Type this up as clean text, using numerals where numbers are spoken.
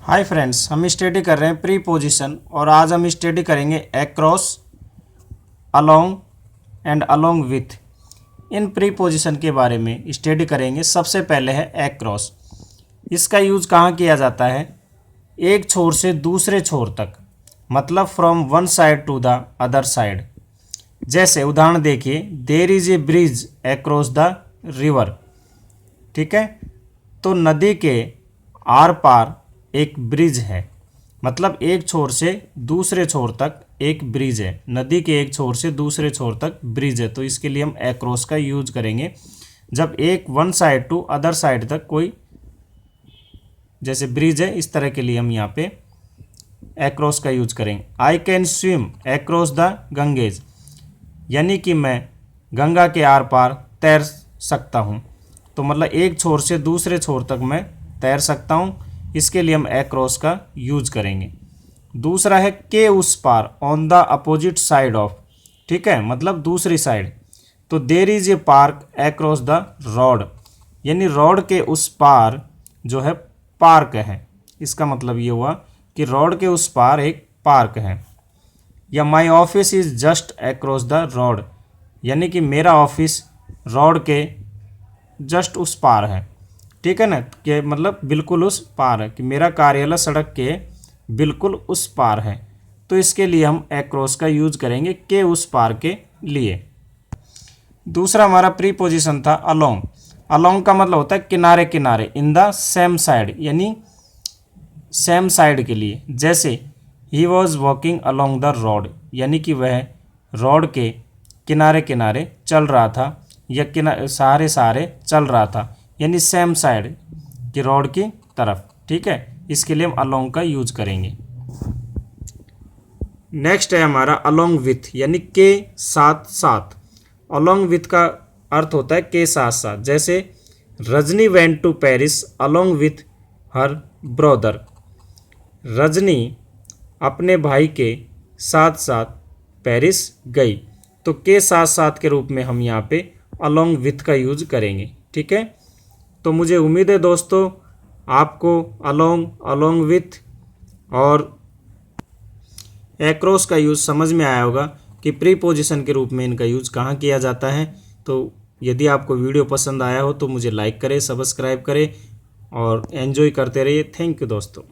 Hi friends, हम study कर रहे हैं प्रीपोजिशन और आज हम स्टडी करेंगे across, along and along with. In preposition के बारे में स्टडी करेंगे। सबसे पहले है अक्रॉस। इसका यूज़ कहाँ किया जाता है? एक छोर से दूसरे छोर तक, मतलब from one side to the other side. जैसे उदाहरण देखिए, there is a bridge across the river. ठीक है, तो नदी के आर पार एक ब्रिज है, मतलब एक छोर से दूसरे छोर तक एक ब्रिज है। नदी के एक छोर से दूसरे छोर तक ब्रिज है, तो इसके लिए हम अक्रॉस का यूज करेंगे जब एक one side to other side तक कोई जैसे ब्रिज है, इस तरह के लिए हम यहाँ पे अक्रॉस का यूज करेंगे। I can swim across the Ganges, यानी कि मैं गंगा के आर पार तैर सकता हूँ। तो मतलब एक छोर से दूसरे छोर तक मैं तैर सकता हूँ, इसके लिए हम अक्रॉस का यूज करेंगे। दूसरा है के उस पार, on the opposite side of. ठीक है, मतलब दूसरी साइड। तो there is a park across the road, यानी रोड के उस पार जो है पार्क है। इसका मतलब ये हुआ कि रोड के उस पार एक पार्क है। या my office is just across the road, यानी कि मेरा ऑफिस रोड के जस्ट उस पार है। ठीक है ना, कि मतलब बिल्कुल उस पार है, कि मेरा कार्यालय सड़क के बिल्कुल उस पार है। तो इसके लिए हम अक्रॉस का यूज करेंगे के उस पार के लिए। दूसरा हमारा प्रीपोजिशन था अलोंग। अलोंग का मतलब होता है किनारे किनारे, इन द सेम साइड, यानी सेम साइड के लिए। जैसे he was walking along the road, यानी कि वह रोड के किनारे किनारे चल रहा था, या सहारे सहारे चल रहा था, यानी सेम साइड की रोड की तरफ। ठीक है, इसके लिए हम अलोंग का यूज करेंगे। नेक्स्ट है हमारा अलोंग विथ, यानी के साथ साथ। अलोंग विथ का अर्थ होता है के साथ साथ। जैसे Rajni went to Paris along with her brother, Rajni अपने भाई के साथ साथ पेरिस गई। तो के साथ साथ के रूप में हम यहाँ पे अलोंग विथ का यूज करेंगे। ठीक है, तो मुझे उम्मीद है दोस्तों आपको अलोंग, अलोंग विथ और अक्रॉस का यूज़ समझ में आया होगा कि प्रीपोजिशन के रूप में इनका यूज़ कहाँ किया जाता है। तो यदि आपको वीडियो पसंद आया हो तो मुझे लाइक करें, सब्सक्राइब करें और एंजॉय करते रहिए। थैंक यू दोस्तों।